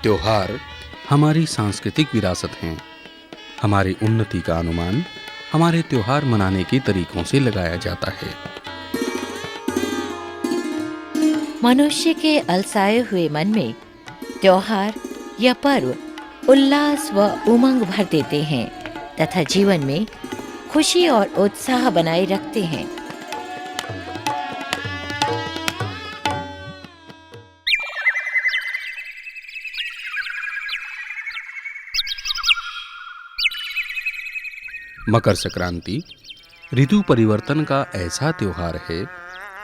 त्योहार हमारी सांस्कृतिक विरासत हैं। हमारी उन्नति का अनुमान हमारे त्योहार मनाने के तरीकों से लगाया जाता है। मनुष्य के अलसाए हुए मन में त्योहार या पर्व उल्लास व उमंग भर देते हैं तथा जीवन में खुशी और उत्साह बनाए रखते हैं। मकर संक्रांति ऋतु परिवर्तन का ऐसा त्योहार है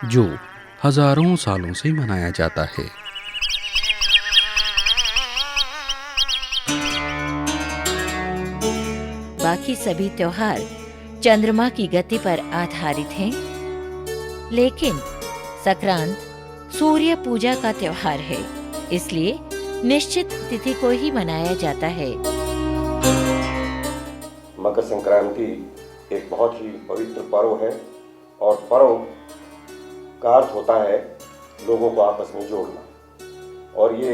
जो हजारों सालों से मनाया जाता है। बाकी सभी त्योहार चंद्रमा की गति पर आधारित हैं, लेकिन संक्रांत सूर्य पूजा का त्योहार है, इसलिए निश्चित तिथि को ही मनाया जाता है। मकर संक्रांति एक बहुत ही पवित्र पर्व है और पर्व का अर्थ होता है लोगों को आपस में जोड़ना। और ये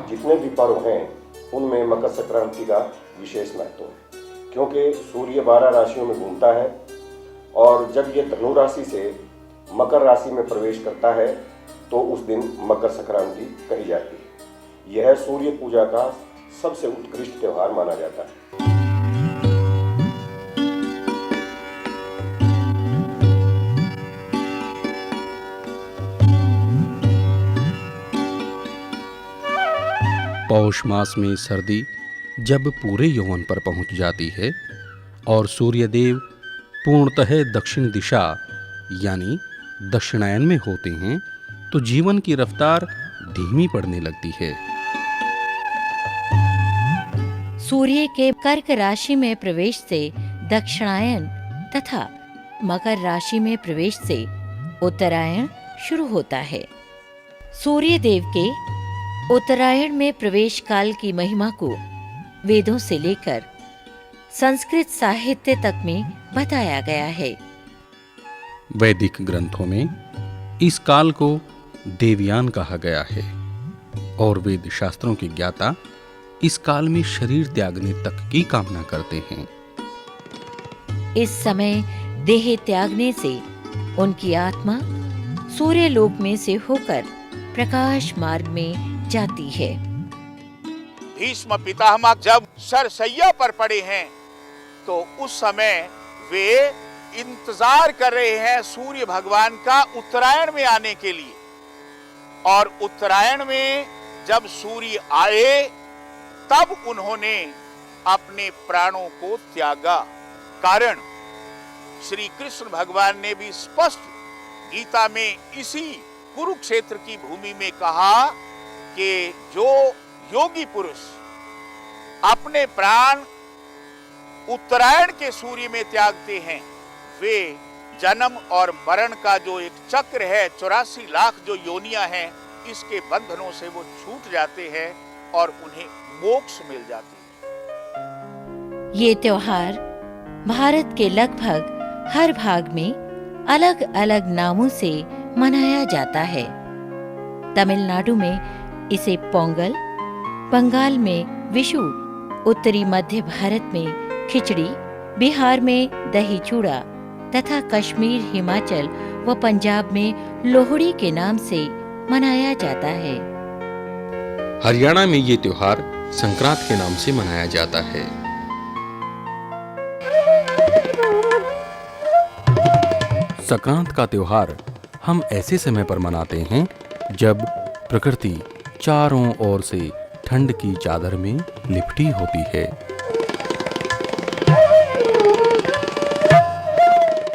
जितने भी पर्व हैं उनमें मकर संक्रांति का विशेष महत्व है, क्योंकि सूर्य 12 राशियों में घूमता है और जब ये धनु राशि से मकर राशि में प्रवेश करता है तो उस दिन मकर संक्रांति कही जाती है। यह सूर्य पूजा का सबसे उत्कृष्ट त्योहार माना जाता है। पौष मास में सर्दी जब पूरे यौवन पर पहुंच जाती है और सूर्यदेव पूर्णतः दक्षिण दिशा यानी दक्षिणायन में होते हैं तो जीवन की रफ्तार धीमी पड़ने लगती है। सूर्य के कर्क राशि में प्रवेश से दक्षिणायन तथा मकर राशि में प्रवेश से उत्तरायण शुरू होता है। सूर्य देव के उत्तरायण में प्रवेश काल की महिमा को वेदों से लेकर संस्कृत साहित्य तक में बताया गया है। वैदिक ग्रंथों में इस काल को देवयान कहा गया है और वेद शास्त्रों के ज्ञाता इस काल में शरीर त्यागने तक की कामना करते हैं। इस समय देह त्यागने से उनकी आत्मा सूर्य लोक में से होकर प्रकाश मार्ग में जाती है। भीष्म पितामह जब सरसैया पर पड़े हैं तो उस समय वे इंतजार कर रहे हैं सूर्य भगवान का उत्तरायण में आने के लिए, और उत्तरायण में जब सूर्य आए तब उन्होंने अपने प्राणों को त्यागा। कारण श्री कृष्ण भगवान ने भी स्पष्ट गीता में इसी कुरुक्षेत्र की भूमि में कहा कि जो योगी पुरुष अपने प्राण उत्तरायण के सूर्य में त्यागते हैं वे जन्म और मरण का जो एक चक्र है, 84 लाख जो योनियां हैं, इसके बंधनों से वो छूट जाते हैं और उन्हें मोक्ष मिल जाती है। ये त्योहार भारत के लगभग हर भाग में अलग अलग नामों से मनाया जाता है। तमिलनाडु में इसे पोंगल, बंगाल में विशु, उत्तरी मध्य भारत में खिचड़ी, बिहार में दही चूड़ा तथा कश्मीर, हिमाचल व पंजाब में लोहड़ी के नाम से मनाया जाता है। हरियाणा में ये त्योहार संक्रांत के नाम से मनाया जाता है। संक्रांत का त्योहार हम ऐसे समय पर मनाते हैं जब प्रकृति चारों ओर से ठंड की चादर में लिपटी होती है।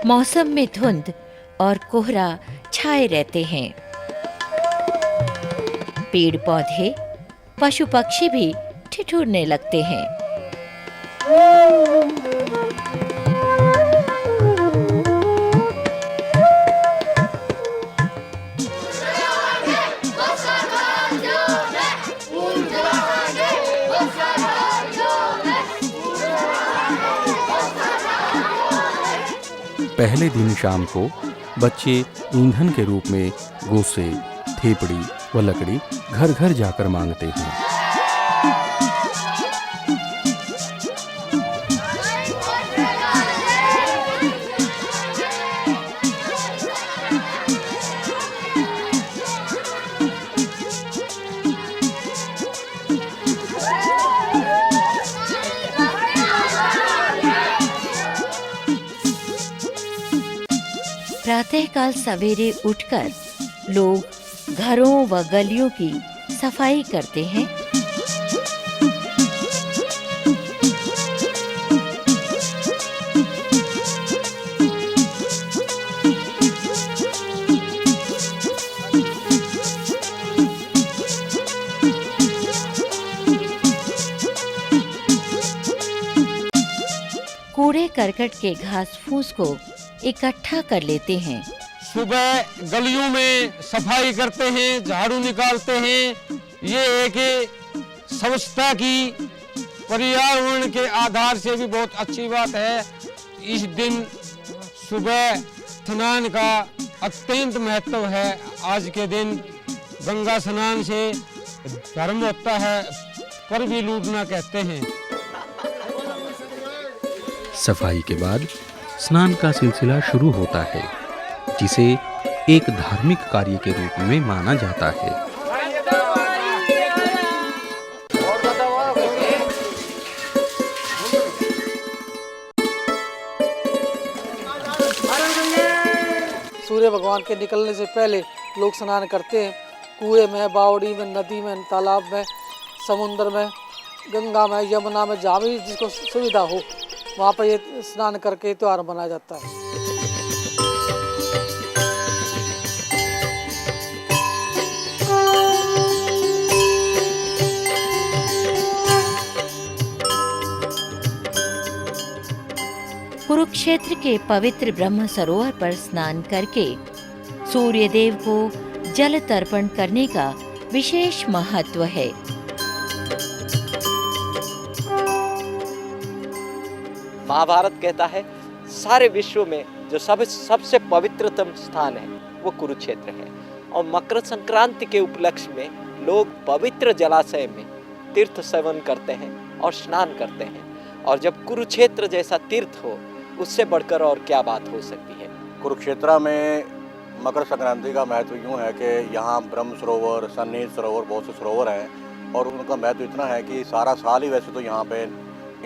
मौसम में धुंध और कोहरा छाए रहते हैं। पेड़ पौधे, पशु पक्षी भी ठिठुरने लगते हैं। पहले दिन शाम को बच्चे ईंधन के रूप में गोसे, थेपड़ी व लकड़ी घर घर जाकर मांगते हैं। प्रातःकाल सवेरे उठकर लोग घरों व गलियों की सफाई करते हैं। कूड़े करकट के घास फूस को इकट्ठा कर लेते हैं। सुबह गलियों में सफाई करते हैं, झाड़ू निकालते हैं। ये एक स्वच्छता की पर्यावरण के आधार से भी बहुत अच्छी बात है। इस दिन सुबह स्नान का अत्यंत महत्व है। आज के दिन गंगा स्नान से धर्म होता है, पर भी लूटना कहते हैं। सफाई के बाद स्नान का सिलसिला शुरू होता है, जिसे एक धार्मिक कार्य के रूप में माना जाता है। सूर्य भगवान के निकलने से पहले लोग स्नान करते हैं। कुएं में, बावड़ी में, नदी में, तालाब में, समुद्र में, गंगा में, यमुना में, जहाँ भी जिसको सुविधा हो वहाँ पर ये स्नान करके त्योहार मनाया जाता है। कुरुक्षेत्र के पवित्र ब्रह्म सरोवर पर स्नान करके सूर्य देव को जल तर्पण करने का विशेष महत्व है। महाभारत कहता है सारे विश्व में जो सबसे पवित्रतम स्थान है वो कुरुक्षेत्र है। और मकर संक्रांति के उपलक्ष्य में लोग पवित्र जलाशय में तीर्थ सेवन करते हैं और स्नान करते हैं। और जब कुरुक्षेत्र जैसा तीर्थ हो, उससे बढ़कर और क्या बात हो सकती है। कुरुक्षेत्र में मकर संक्रांति का महत्व यूँ है कि यहाँ ब्रह्म सरोवर, सन्निहित सरोवर, बहुत से सरोवर हैं और उनका महत्व इतना है कि सारा साल ही वैसे तो यहाँ पे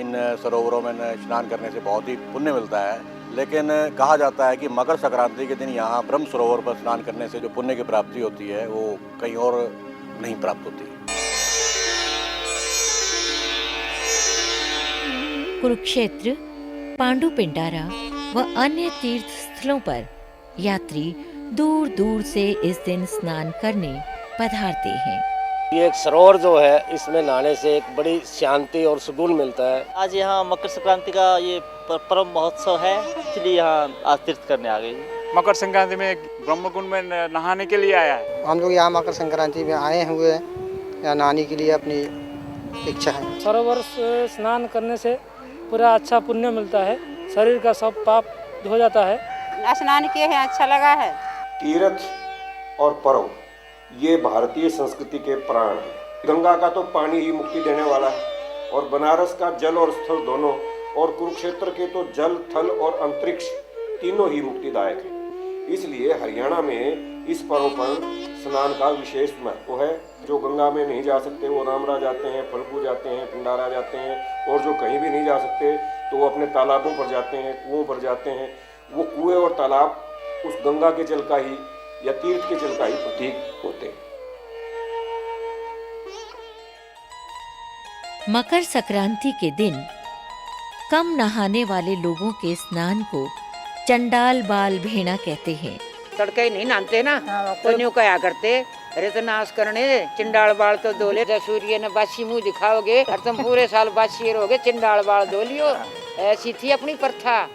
इन सरोवरों में स्नान करने से बहुत ही पुण्य मिलता है, लेकिन कहा जाता है कि मकर संक्रांति के दिन यहाँ ब्रह्म सरोवर पर स्नान करने से जो पुण्य की प्राप्ति होती है वो कहीं और नहीं प्राप्त होती। कुरुक्षेत्र, पांडु पिंडारा व अन्य तीर्थ स्थलों पर यात्री दूर दूर से इस दिन स्नान करने पधारते हैं। ये एक सरोवर जो है, इसमें नहाने से एक बड़ी शांति और सुकून मिलता है। आज यहाँ मकर संक्रांति का ये परम महोत्सव है, इसलिए यहाँ आज तीर्थ करने आ गए। मकर संक्रांति में ब्रह्मकुंड में नहाने के लिए आया है। हम लोग यहाँ मकर संक्रांति में आए हुए हैं, यहाँ नहाने के लिए अपनी इच्छा है। सरोवर से स्नान करने से पूरा अच्छा पुण्य मिलता है, शरीर का सब पाप धो जाता है। स्नान किए हैं, अच्छा लगा है। तीर्थ और पर्व ये भारतीय संस्कृति के प्राण हैं। गंगा का तो पानी ही मुक्ति देने वाला है और बनारस का जल और स्थल दोनों, और कुरुक्षेत्र के तो जल, थल और अंतरिक्ष तीनों ही मुक्तिदायक हैं। इसलिए हरियाणा में इस पर्व पर स्नान का विशेष महत्व है। जो गंगा में नहीं जा सकते वो रामरा जाते हैं, फल्गु जाते हैं, पिंडारा जाते हैं, और जो कहीं भी नहीं जा सकते तो वो अपने तालाबों पर जाते हैं, कुओं पर जाते हैं। वो कुएं और तालाब उस गंगा के जल का ही या तीर्थ के जल का ही प्रतीक होते हैं। मकर संक्रांति के दिन कम नहाने वाले लोगों के स्नान को चंडाल बाल भेना कहते हैं। तड़के ही नहीं नहाते ना, तो न्यू कहा करते, अरे तो नाश करने चिंडाल बाल तो धोले। जब सूर्य ने बासी मुंह दिखाओगे और तुम पूरे साल बासी रहोगे, चिंडाल बाल धो लियो। ऐसी थी अपनी प्रथा।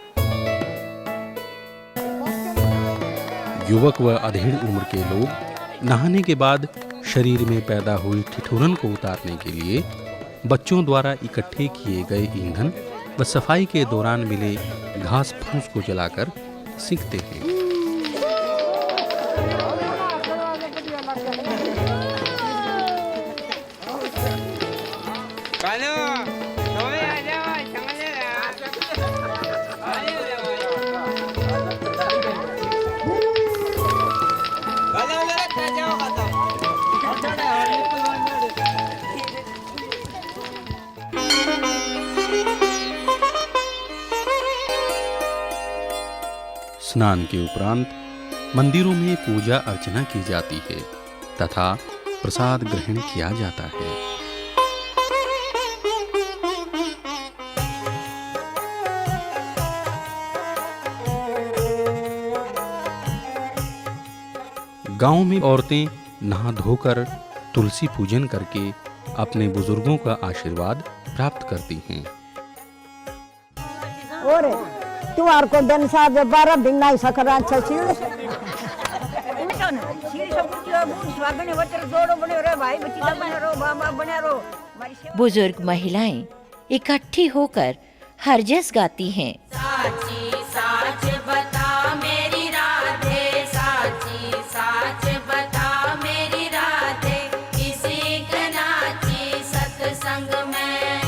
युवक व अधेड़ उम्र के लोग नहाने के बाद शरीर में पैदा हुई ठिठुरन को उतारने के लिए बच्चों द्वारा इकट्ठे किए गए ईंधन व सफाई के दौरान मिले घास फूस को जलाकर सेंकते हैं। स्नान के उपरांत मंदिरों में पूजा अर्चना की जाती है तथा प्रसाद ग्रहण किया जाता है। गांव में औरतें नहा धोकर तुलसी पूजन करके अपने बुजुर्गों का आशीर्वाद प्राप्त करती हैं। और त्योहार को दिन साहब 12 दिन नहीं सकरा अच्छा बुजुर्ग महिलाएं इकट्ठी होकर हरजस गाती हैं। साची साच बता मेरी राधे, साची साच बता मेरी राधे, किसी का नाची सत्संग में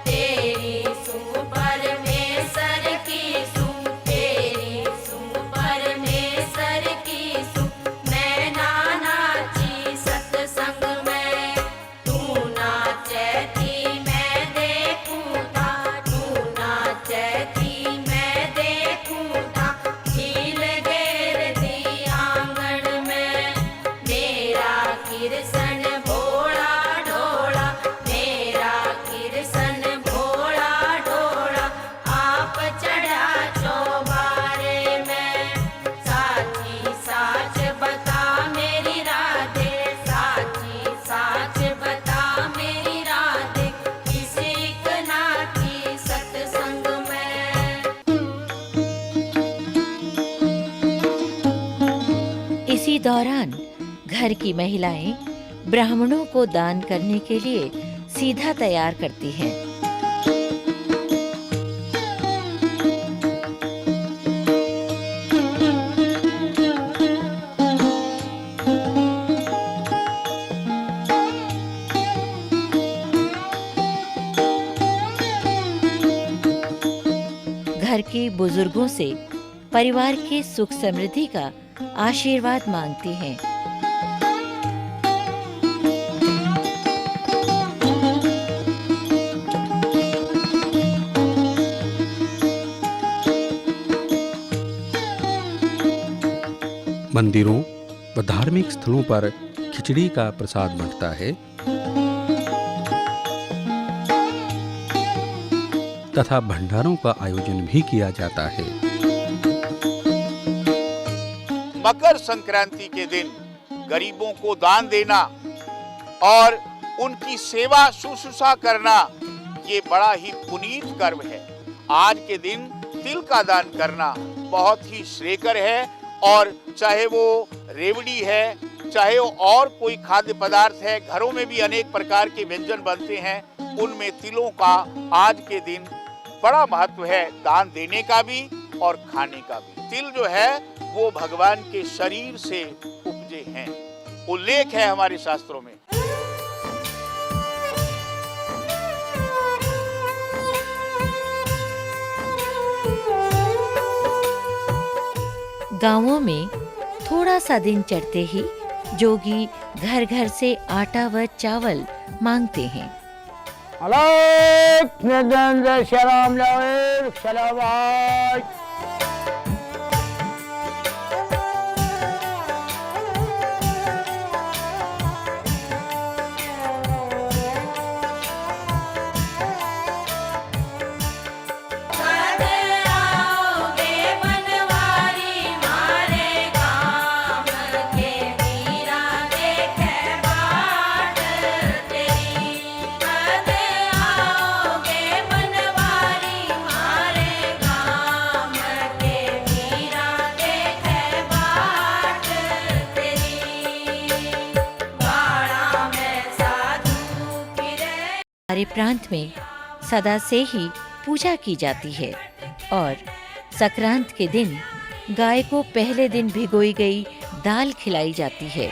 तेरी सुन परमेश्वर की सुन, तेरी सुन परमेश्वर की सुन, मैं ना नाची सत्संग में, तू नाचे थी मैं देखूं था, तू नाचे थी मैं देखूं था, झील घेर दी आंगन में, मेरा किरसन भोला ढोला, मेरा किरसन भोला ढोला, आप चढ़ा चौबारे में, साची साच बता मेरी राधे, साची साच बता मेरी राधे, किसी का नाची सत्संग में। इसी दौरान घर की महिलाएं ब्राह्मणों को दान करने के लिए सीधा तैयार करती हैं। घर के बुजुर्गों से परिवार की सुख समृद्धि का आशीर्वाद मांगती हैं। मंदिरों व धार्मिक स्थलों पर खिचड़ी का प्रसाद बंटता है तथा भंडारों का आयोजन भी किया जाता है। मकर संक्रांति के दिन गरीबों को दान देना और उनकी सेवा शुश्रूषा करना ये बड़ा ही पुनीत कर्म है। आज के दिन तिल का दान करना बहुत ही श्रेयकर है और चाहे वो रेवड़ी है, चाहे वो और कोई खाद्य पदार्थ है, घरों में भी अनेक प्रकार के व्यंजन बनते हैं, उनमें तिलों का आज के दिन बड़ा महत्व है, दान देने का भी और खाने का भी। तिल जो है वो भगवान के शरीर से उपजे हैं, उल्लेख है हमारे शास्त्रों में। गांवों में थोड़ा सा दिन चढ़ते ही जोगी घर घर से आटा व चावल मांगते हैं। हमारे प्रांत में सदा से ही पूजा की जाती है और संक्रांत के दिन गाय को पहले दिन भिगोई गई दाल खिलाई जाती है।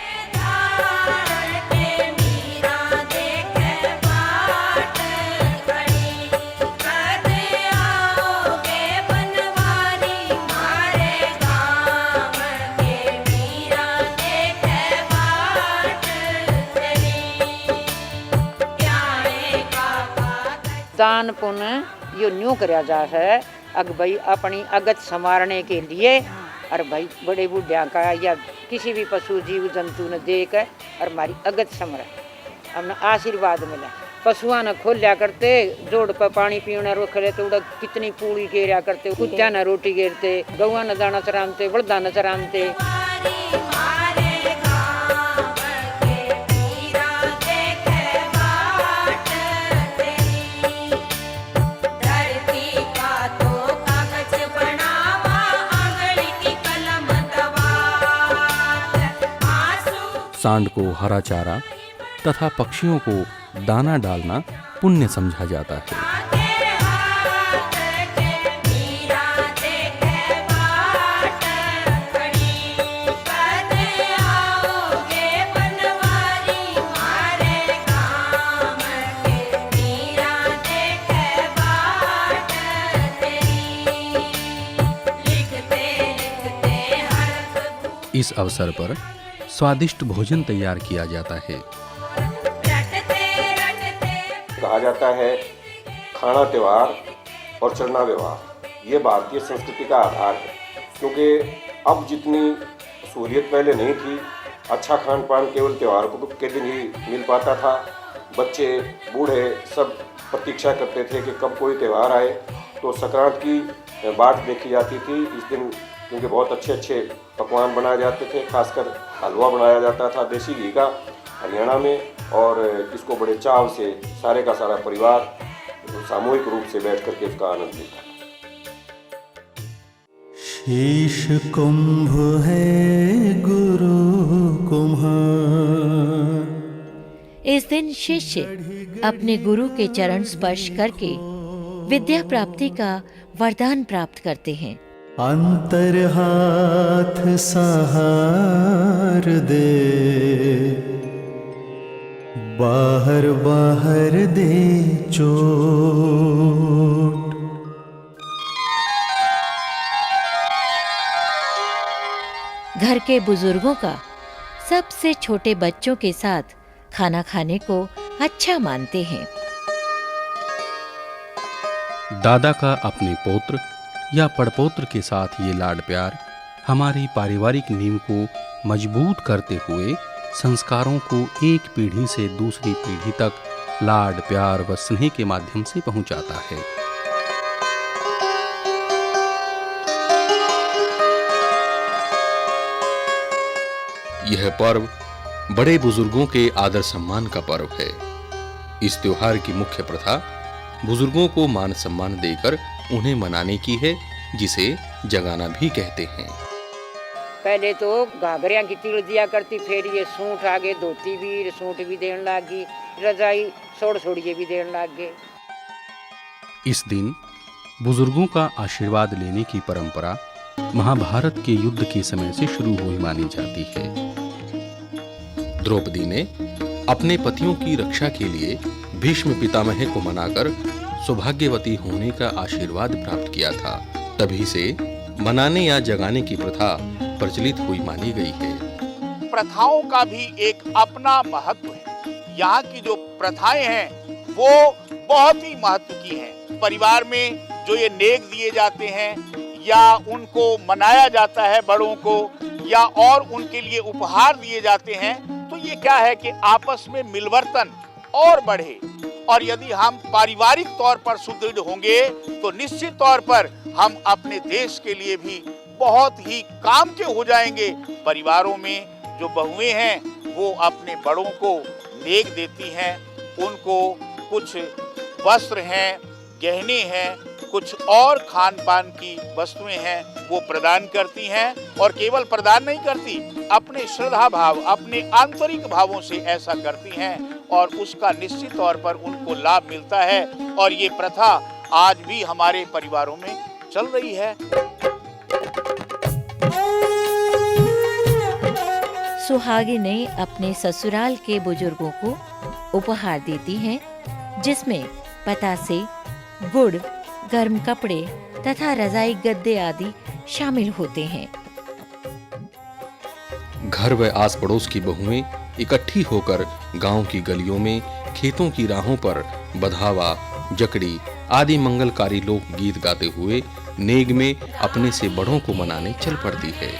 दान पुण्य यो न्यू करया जा है अग भाई अपनी अगत संवारने के लिए और भाई बड़े बूढ़िया का या किसी भी पशु जीव जंतु ने देख है और हमारी अगत समरा हमने आशीर्वाद मिला। पशुआ ने खोल लिया करते, जोड़ पर पानी पीना रोक ले तो कितनी पूरी घेरा करते, कुत्ता न रोटी घेरते, गौआ न दाना चरामते, बड़दा न चरामते। सांड को हरा चारा तथा पक्षियों को दाना डालना पुण्य समझा जाता है। इस अवसर पर स्वादिष्ट भोजन तैयार किया जाता है। कहा जाता है खाना त्योहार और चलना व्यवहार, ये भारतीय संस्कृति का आधार है। क्योंकि अब जितनी सहूलियत पहले नहीं थी, अच्छा खान पान केवल त्योहारों के दिन ही मिल पाता था। बच्चे बूढ़े सब प्रतीक्षा करते थे कि कब कोई त्यौहार आए, तो संक्रांत की बाट देखी जाती थी इस दिन, क्योंकि बहुत अच्छे अच्छे पकवान बनाए जाते थे। खासकर हलवा बनाया जाता था देसी घी का हरियाणा में, और इसको बड़े चाव से सारे का सारा परिवार सामूहिक रूप से बैठ करके इसका आनंद लेता। शीश कुंभ है गुरु कुम्हार। इस दिन शिष्य अपने गुरु के चरण स्पर्श करके विद्या प्राप्ति का वरदान प्राप्त करते हैं। अंतर हाथ सहार दे, बाहर बाहर दे चोट। घर के बुजुर्गों का सबसे छोटे बच्चों के साथ खाना खाने को अच्छा मानते हैं। दादा का अपने पौत्र या पड़पोत्र के साथ ये लाड प्यार हमारी पारिवारिक नींव को मजबूत करते हुए संस्कारों को एक पीढ़ी से दूसरी पीढ़ी तक लाड प्यार व स्नेह के माध्यम से पहुंचाता है। यह पर्व बड़े बुजुर्गों के आदर सम्मान का पर्व है। इस त्योहार की मुख्य प्रथा बुजुर्गों को मान सम्मान देकर उन्हें मनाने की है, जिसे जगाना भी कहते हैं। पहले तो घाघरिया की तिल दिया करती, फिर ये सूट आ गए, धोती भी सूट भी देने लगी, रजाई छोड़िए भी देने लग गए। इस दिन बुजुर्गों का आशीर्वाद लेने की परंपरा महाभारत के युद्ध के समय से शुरू हुई मानी जाती है। द्रौपदी ने अपने पतियों की रक्षा के लिए भीष्म पितामह को मनाकर सौभाग्यवती होने का आशीर्वाद प्राप्त किया था। तभी से मनाने या जगाने की प्रथा प्रचलित हुई मानी गई है। प्रथाओं का भी एक अपना महत्व है। यहाँ की जो प्रथाएं हैं वो बहुत ही महत्व की हैं। परिवार में जो ये नेक दिए जाते हैं या उनको मनाया जाता है बड़ों को, या और उनके लिए उपहार दिए जाते हैं, तो ये क्या है कि आपस में मिलवर्तन और बढ़े। और यदि हम पारिवारिक तौर पर सुदृढ़ होंगे तो निश्चित तौर पर हम अपने देश के लिए भी बहुत ही काम के हो जाएंगे। परिवारों में जो बहुएं हैं वो अपने बड़ों को नेक देती हैं, उनको कुछ वस्त्र हैं, गहने हैं, कुछ और खान पान की वस्तुएं हैं वो प्रदान करती हैं। और केवल प्रदान नहीं करती, अपने श्रद्धा भाव, अपने आंतरिक भावों से ऐसा करती हैं और उसका निश्चित तौर पर उनको लाभ मिलता है। और ये प्रथा आज भी हमारे परिवारों में चल रही है। सुहागिनें अपने ससुराल के बुजुर्गों को उपहार देती हैं, जिसमें पतासे, गुड़, गर्म कपड़े तथा रजाई गद्दे आदि शामिल होते हैं। घर व आस पड़ोस की बहुएं इकट्ठी होकर गांव की गलियों में, खेतों की राहों पर बधावा, जकड़ी आदि मंगलकारी लोक गीत गाते हुए नेग में अपने से बड़ों को मनाने चल पड़ती है।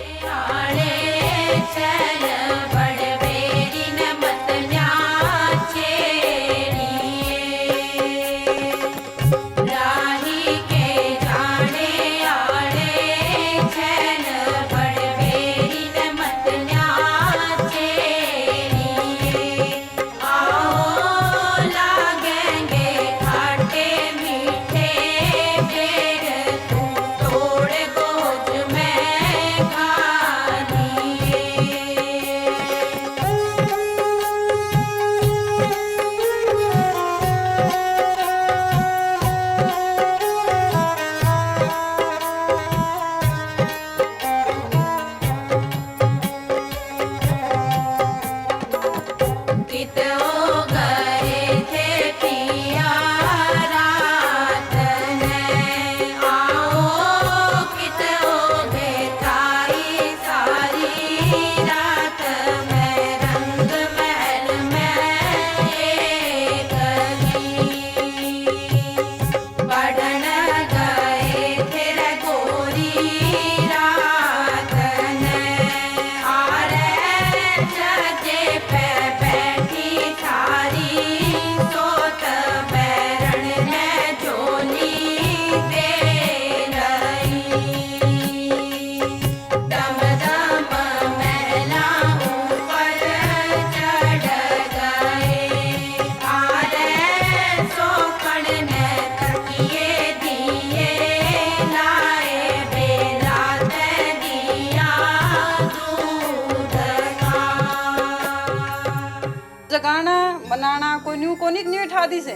जगाना बनाना कोई न्यू कोनिक नहीं उठा दी से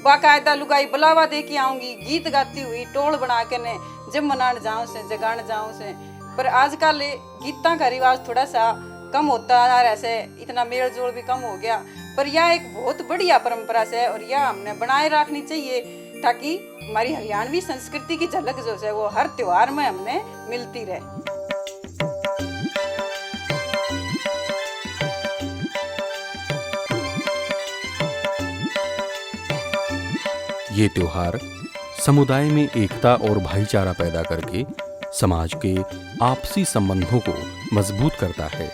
बाकायदा लुगाई बुलावा दे के आऊंगी, गीत गाती हुई टोल बना के ने जब मनान जाऊं से जगान जाऊं से। पर आजकल गीता का रिवाज थोड़ा सा कम होता आ रहा है, इतना मेल जोल भी कम हो गया। पर यह एक बहुत बढ़िया परंपरा से और यह हमने बनाए रखनी चाहिए ताकि हमारी हरियाणवी संस्कृति की झलक जो है वो हर त्योहार में हमें मिलती रहे। ये त्योहार समुदाय में एकता और भाईचारा पैदा करके समाज के आपसी संबंधों को मजबूत करता है।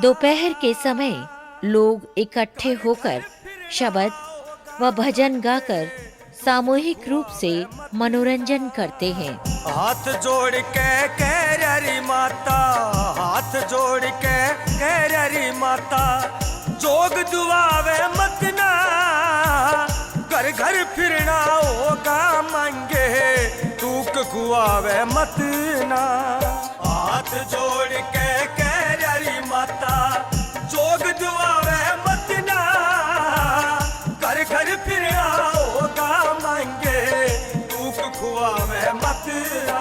दोपहर के समय लोग इकट्ठे होकर शब्द व भजन गाकर सामूहिक रूप से मनोरंजन करते हैं। हाथ जोड़ के कह री माता, हाथ जोड़ के कह री माता, जोग दुआवे मत ना, घर घर फिरना होगा मांगे, तूक खुआवे मत ना। हाथ जोड़ के कह री माता, जोग दुआवे मत ना, घर घर फिरना होगा मांगे, तूक खुआवे मत ना।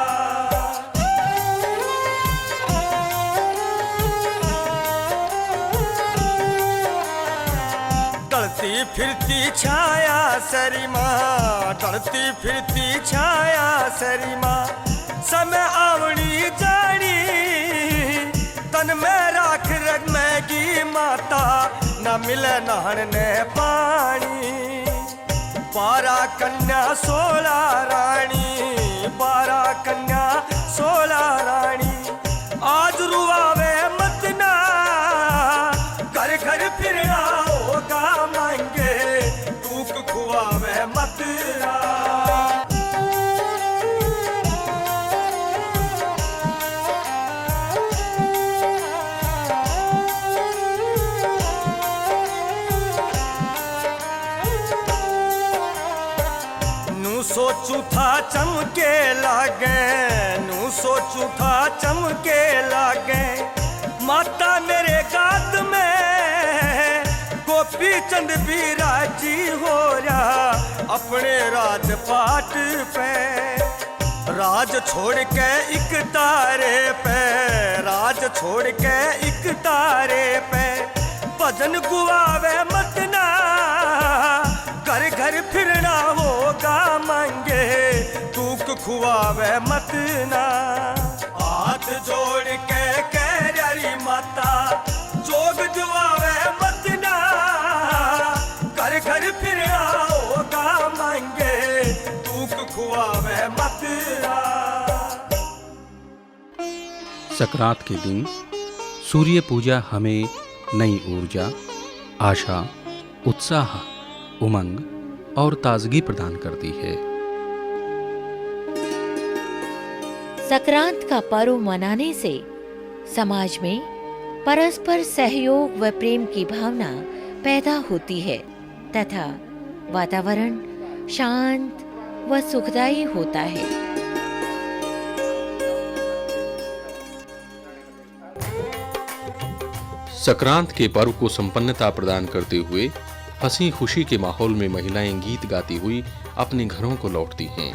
ढलती फिरती छाया सरी माँ, ढलती फिरती छाया सरी माँ, समय आवनी जानी, तन में राख रख मैगी माता, न मिले नहन ने पानी। 12 कन्या 16 रानी, 12 कन्या 16 रानी, आज रुआवे मत ना, घर घर फिरना होगा मांगे, तूक खुआवे मत ना। नू सोचू था चमके लागे, नू सोचू था चमके लागे, माता मेरे गात में गोपी चंद भी राजी हो रहा अपने राजपाट पे। राज छोड़ के एक तारे पे, राज छोड़ के एक तारे पे, भजन गुआवे मत ना, घर घर फिरना होगा मांगे, तूक खुआवे मत ना। हाथ जोड़ के कह री माता, जोग दुआवे मत ना, घर घर फिरना होगा संक्रांत के दिन सूर्य पूजा हमें नई ऊर्जा, आशा, उत्साह, उमंग और ताजगी प्रदान करती है। संक्रांत का पर्व मनाने से समाज में परस्पर सहयोग व प्रेम की भावना पैदा होती है तथा वातावरण शांत व सुखदायी होता है। संक्रांत के पर्व को संपन्नता प्रदान करते हुए हंसी खुशी के माहौल में महिलाएं गीत गाती हुई अपने घरों को लौटती हैं।